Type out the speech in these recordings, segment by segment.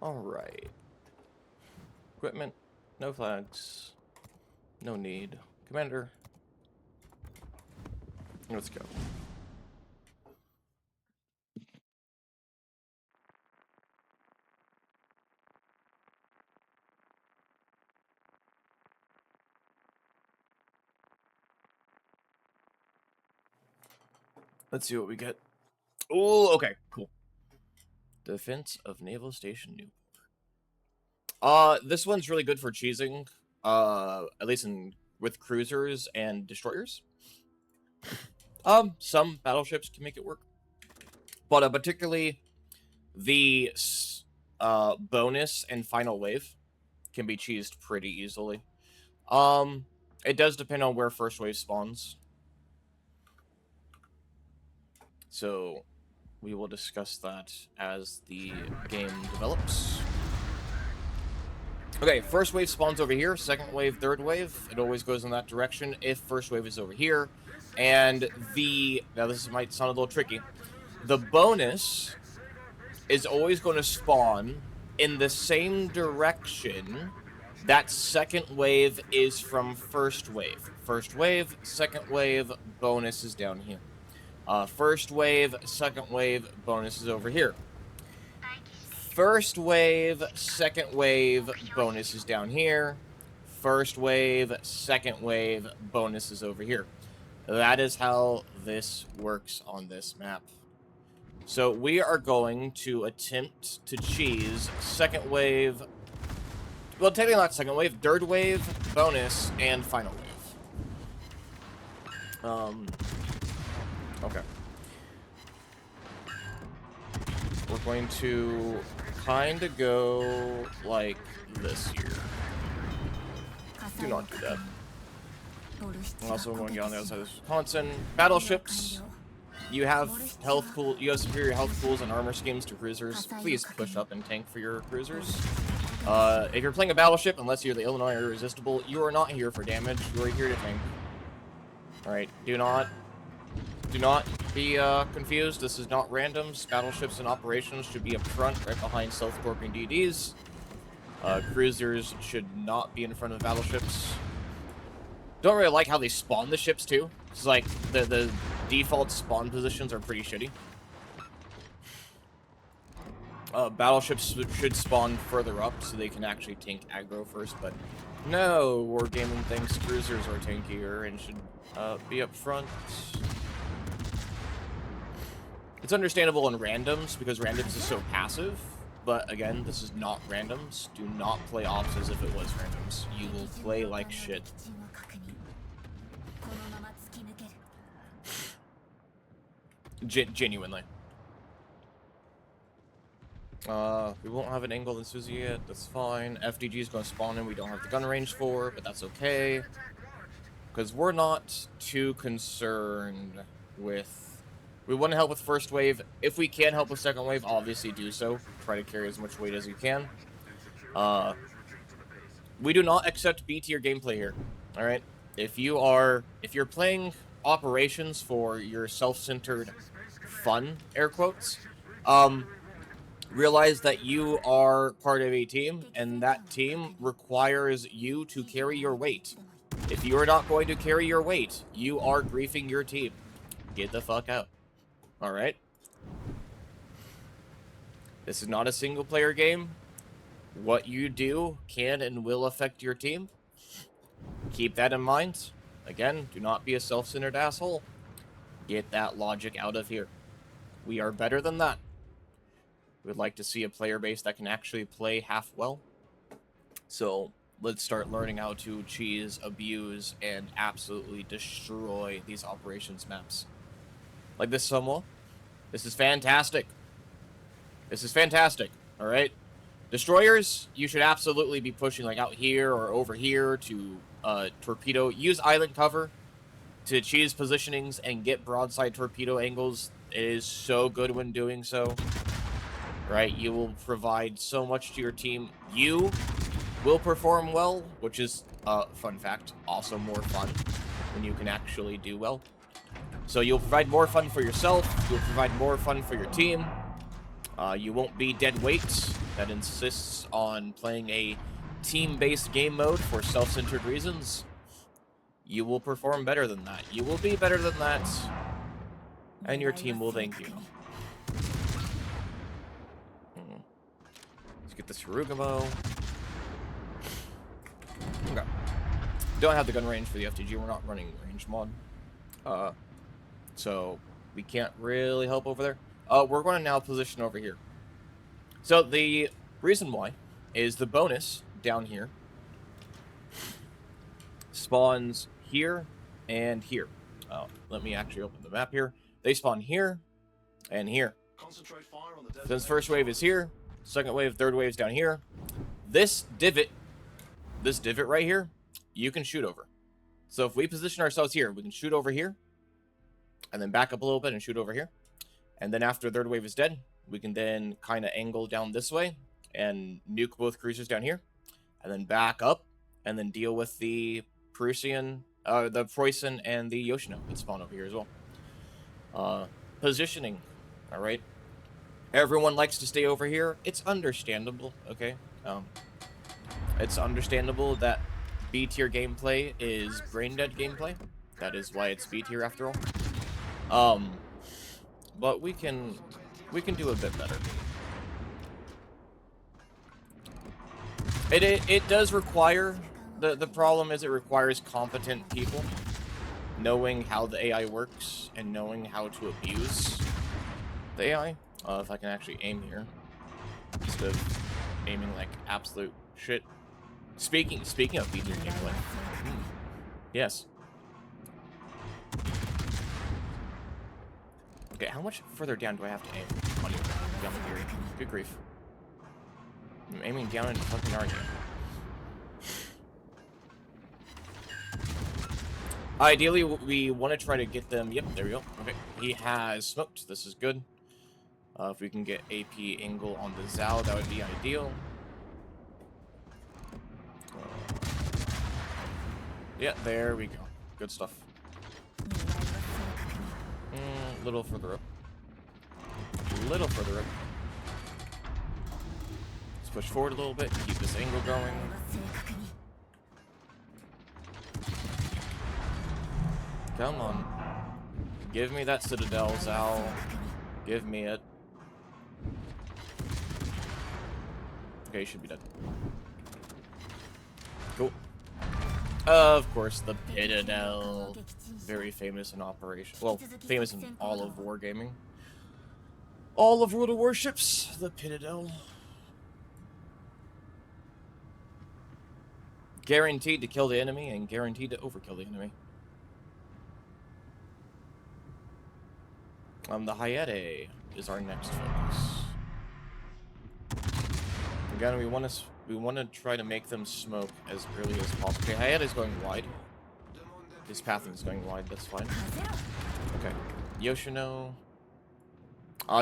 Alright. Equipment. No flags. No need. Commander. Let's go. Let's see what we get. Oh, okay, cool. Defense of Naval Station Newport. This one's really good for cheesing. At least with cruisers and destroyers. Some battleships can make it work, but particularly the bonus and final wave can be cheesed pretty easily. It does depend on where first wave spawns. So we will discuss that as the game develops. Okay, first wave spawns over here, second wave, third wave. It always goes in that direction if first wave is over here. And now this might sound a little tricky. The bonus is always going to spawn in the same direction that second wave is from first wave. First wave, second wave, bonus is down here. First wave, second wave, bonus is over here. First wave, second wave, bonus is down here. First wave, second wave, bonus is over here. That is how this works on this map. So we are going to attempt to cheese second wave, well, technically not second wave, third wave, bonus, and final wave. Okay. We're going to kind of go like this here. Do not do that. Also, going to get on the other side of Wisconsin. Battleships. You have you have superior health pools and armor schemes to cruisers. Please push up and tank for your cruisers. If you're playing a battleship, unless you're the Illinois Irresistible, you are not here for damage. You are here to tank. Alright, do not be confused. This is not randoms. Battleships and operations should be up front, right behind self-corping DDs. Cruisers should not be in front of battleships. Don't really like how they spawn the ships too. It's like the default spawn positions are pretty shitty. Battleships should spawn further up so they can actually tank aggro first, but no, Wargaming thinks cruisers are tankier and should be up front. It's understandable in randoms because randoms is so passive, but again, this is not randoms. Do not play ops as if it was randoms. You will play like shit. Genuinely. We won't have an angle in Suzy yet. That's fine. FDG is going to spawn in. We don't have the gun range for, but that's okay. Because we're not too concerned with... We want to help with first wave. If we can help with second wave, obviously do so. Try to carry as much weight as you can. We do not accept B tier gameplay here. Alright? If you're playing operations for your self-centered fun, air quotes, realize that you are part of a team, and that team requires you to carry your weight. If you are not going to carry your weight, you are griefing your team. Get the fuck out. Alright? This is not a single-player game. What you do can and will affect your team. Keep that in mind. Again, do not be a self-centered asshole. Get that logic out of here. We are better than that. We'd like to see a player base that can actually play half well. So let's start learning how to cheese, abuse, and absolutely destroy these operations maps. Like this somewhat. This is fantastic. This is fantastic. Alright? Destroyers, you should absolutely be pushing like out here or over here to torpedo. Use island cover to cheese positionings and get broadside torpedo angles. It is so good when doing so. Right? You will provide so much to your team. You will perform well, which is, fun fact, also more fun when you can actually do well. So you'll provide more fun for yourself. You'll provide more fun for your team. You won't be dead weight that insists on playing a team-based game mode for self-centered reasons, you will perform better than that. You will be better than that, and your team will thank you. Let's get this Hirugamo. Okay. Don't have the gun range for the FTG. We're not running range mod. So we can't really help over there. We're going to now position over here. So the reason why is the bonus down here spawns here and here. Let me actually open the map here. They spawn here and here. Since first wave is here, second wave, third wave is down here. This divot right here, you can shoot over. So if we position ourselves here, we can shoot over here, and then back up a little bit and shoot over here. And then after third wave is dead, we can then kind of angle down this way and nuke both cruisers down here, and then back up and then deal with the Preussian, the Preußen and the Yoshino that spawn over here as well. Positioning, all right. Everyone likes to stay over here. It's understandable, okay? It's understandable that B tier gameplay is brain dead gameplay. That is why it's B tier after all. But we can do a bit better. It does require, the problem is it requires competent people knowing how the AI works and knowing how to abuse the AI. If I can actually aim here instead of aiming like absolute shit. Speaking of B tier gameplay, yes. Okay, how much further down do I have to aim on you? Down here. Good grief. I'm aiming down into fucking Arnia. Ideally, we want to try to get them... Yep, there we go. Okay, he has smoked. This is good. If we can get AP angle on the Zal, that would be ideal. Yeah, there we go. Good stuff. Little further up. Little further up. Let's push forward a little bit. Keep this angle going. Come on. Give me that Citadel, Zal. Give me it. Okay, should be dead. Cool. Of course, the Citadel. Very famous in operation. Well, famous in all of wargaming. All of World of Warships, the Citadel. Guaranteed to kill the enemy and guaranteed to overkill the enemy. The Hayate is our next focus. Again, we want to try to make them smoke as early as possible. Okay, Hayate is going wide. His pathing is going wide. That's fine. Okay, Yoshino.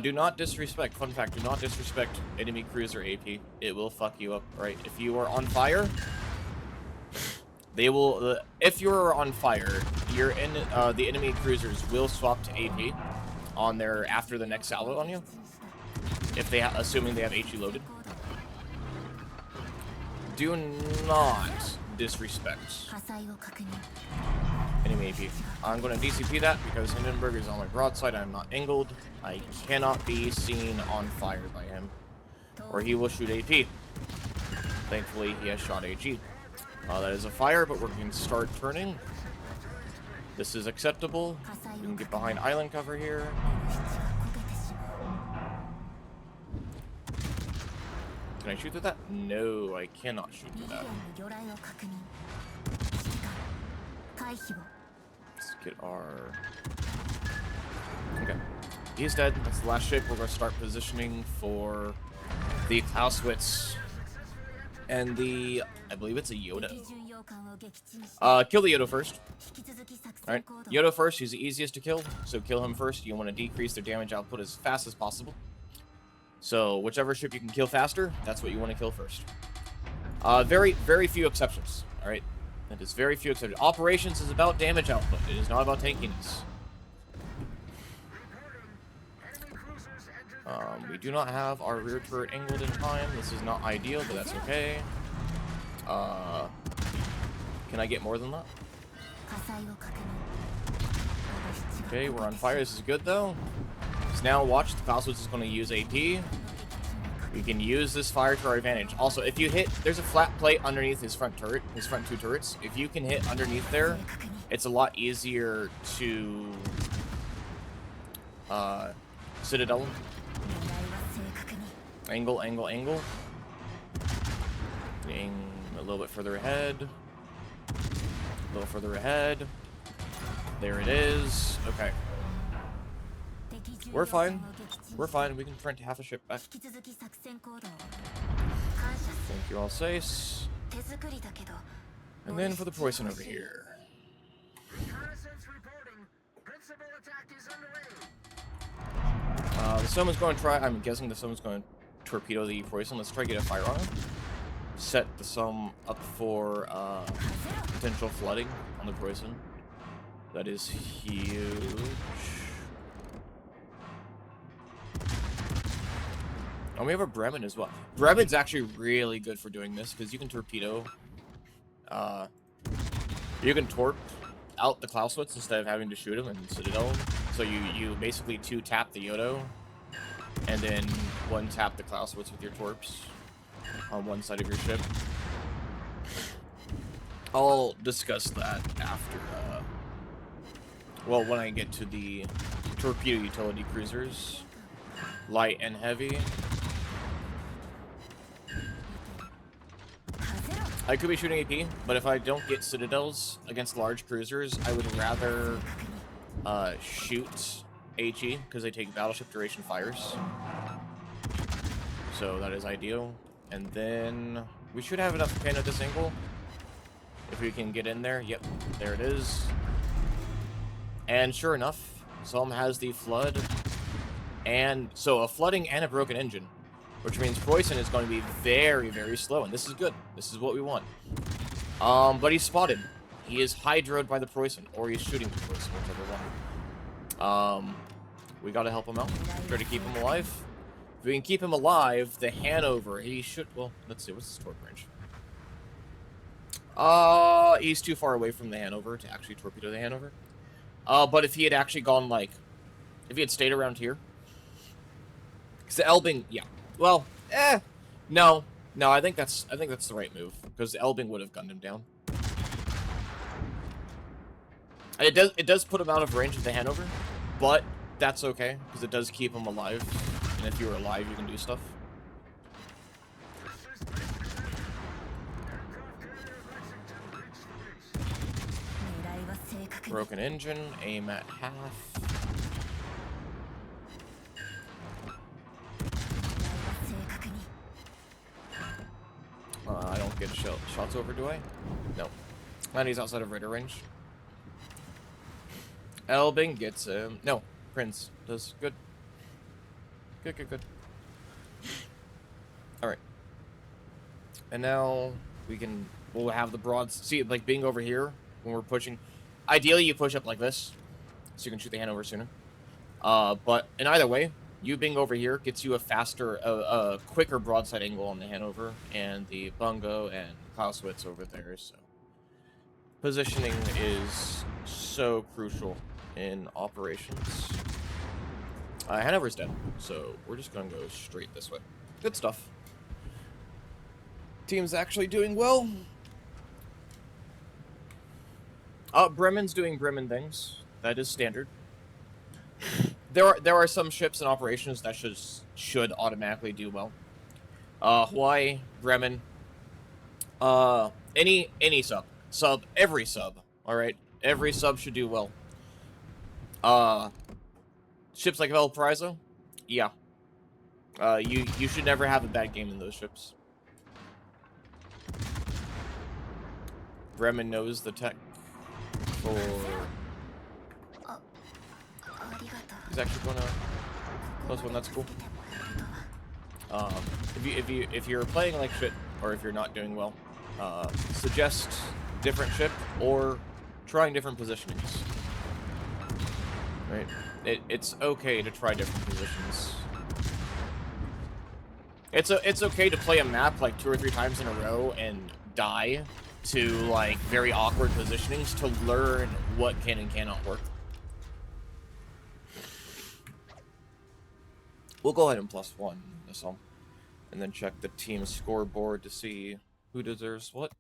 Do not disrespect. Fun fact: do not disrespect enemy cruiser AP. It will fuck you up. Right? If you are on fire, they will. If you are on fire, the enemy cruisers will swap to AP on their after the next salvo on you. If they, assuming they have HE loaded. Do not disrespect enemy AP. I'm going to DCP that because Hindenburg is on my broadside. I'm not angled. I cannot be seen on fire by him, or he will shoot AP. Thankfully, he has shot AG. That is a fire, but we're going to start turning. This is acceptable. We can get behind island cover here. Can I shoot through that? No, I cannot shoot through that. Let's get our... Okay. He's dead. That's the last ship. We're going to start positioning for the Clausewitz and the... I believe it's a Yoda. Kill the Yoda first. Alright, Yoda first. He's the easiest to kill, so kill him first. You want to decrease their damage output as fast as possible. So whichever ship you can kill faster, that's what you want to kill first. Very, very few exceptions. Alright, that is very few exceptions. Operations is about damage output. It is not about tankiness. We do not have our rear turret angled in time. This is not ideal, but that's okay. Can I get more than that? Okay, we're on fire. This is good, though. So now watch, the Cosmos is going to use AP. We can use this fire to our advantage. Also, if you hit, there's a flat plate underneath his front turret, his front two turrets. If you can hit underneath there, it's a lot easier to Citadel. Angle, angle, angle. Getting a little bit further ahead. A little further ahead. There it is. Okay. We're fine. We're fine. We can print half a ship back. Thank you, Alsace. And then for the poison over here. Someone's going to try. I'm guessing that someone's going to torpedo the poison. Let's try to get a fire on him. Set the sum up for potential flooding on the poison. That is huge. Oh, we have a Bremen as well. Bremen's actually really good for doing this because you can torpedo. You can torp out the Clausewitz instead of having to shoot him in Citadel. So you basically 2-tap the Yodo and then 1-tap the Clausewitz with your torps on one side of your ship. I'll discuss that after, well, when I get to the torpedo utility cruisers, light and heavy. I could be shooting AP, but if I don't get Citadels against large cruisers, I would rather shoot HE, because they take battleship duration fires. So that is ideal. And then we should have enough pen at this angle. If we can get in there. Yep, there it is. And sure enough, Salem has the flood. And so a flooding and a broken engine. Which means Poison is going to be very, very slow. And this is good. This is what we want. But he's spotted. He is hydroed by the Poison. Or he's shooting the Poison, whichever one. We gotta help him out. Try to keep him alive. If we can keep him alive, the Hanover, he should... Well, let's see. What's his torp range? He's too far away from the Hanover to actually torpedo the Hanover. But if he had actually gone, like... If he had stayed around here... Because the Elbing... Yeah. Well, no. No, I think that's the right move. Because the Elbing would have gunned him down. It does put him out of range of the Hanover. But that's okay. Because it does keep him alive. And if you're alive, you can do stuff. Broken engine, aim at half. I don't get shots over, do I? No. And he's outside of radar range. Elbing gets him. No, Prince does. Good. Good, good, good. Alright. And now we'll have the broads. See, like being over here when we're pushing. Ideally, you push up like this, so you can shoot the Hanover sooner. But in either way, you being over here gets you a faster, quicker broadside angle on the Hanover, and the Bungo and Clausewitz over there. So positioning is so crucial in operations. Hanover's dead, so we're just gonna go straight this way. Good stuff. Team's actually doing well. Bremen's doing Bremen things. That is standard. There are some ships and operations that should automatically do well. Hawaii, Bremen, any sub, every sub. All right, every sub should do well. Ships like Valparaiso, yeah. You should never have a bad game in those ships. Bremen knows the tech. He's actually going to close one. That's cool. If you're playing like shit, or if you're not doing well, suggest different ship or trying different positionings. Right? It's okay to try different positions. It's okay to play a map like 2 or 3 times in a row and die to like very awkward positionings to learn what can and cannot work. We'll go ahead and +1 this one, and then check the team scoreboard to see who deserves what.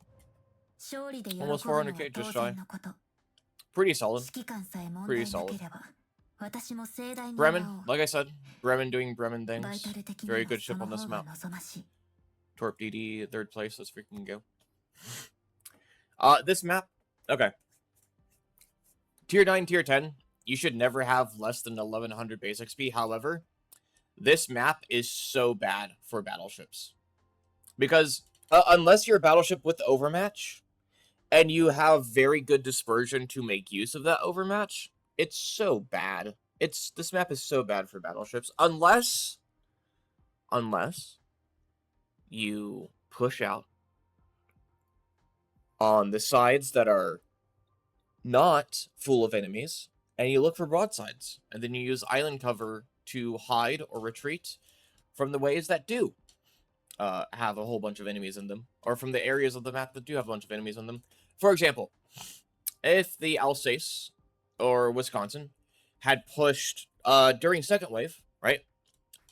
Almost 400k, just shy. Pretty solid. Pretty solid. Bremen, like I said, Bremen doing Bremen things. Very good ship on this map. Torp DD, 3rd place. Let's freaking go. This map, okay. Tier 9, Tier 10, you should never have less than 1100 base XP. However, this map is so bad for battleships. Because unless you're a battleship with Overmatch, and you have very good dispersion to make use of that Overmatch, it's so bad. This map is so bad for battleships. Unless you push out on the sides that are not full of enemies, and you look for broadsides, and then you use island cover to hide or retreat from the waves that do have a whole bunch of enemies in them, or from the areas of the map that do have a bunch of enemies in them. For example, if the Alsace or Wisconsin had pushed during 2nd wave, right?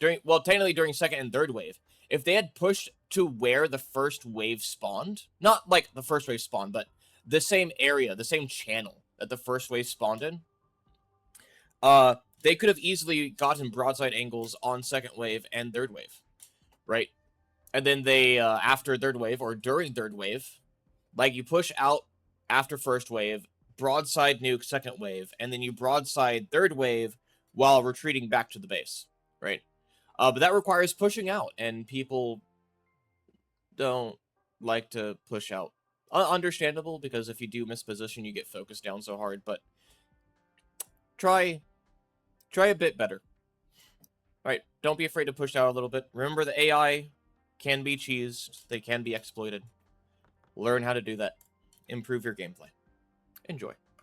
Technically during 2nd and 3rd wave, if they had pushed to where the 1st wave spawned, not like the 1st wave spawned, but the same area, the same channel that the 1st wave spawned in, they could have easily gotten broadside angles on 2nd wave and 3rd wave, right? And then they, after 3rd wave or during 3rd wave, like you push out after 1st wave, broadside nuke 2nd wave, and then you broadside 3rd wave while retreating back to the base, right? But that requires pushing out, and people don't like to push out. Understandable, because if you do miss position, you get focused down so hard, but try a bit better. Right, don't be afraid to push out a little bit. Remember, the AI can be cheesed. They can be exploited. Learn how to do that. Improve your gameplay. Enjoy.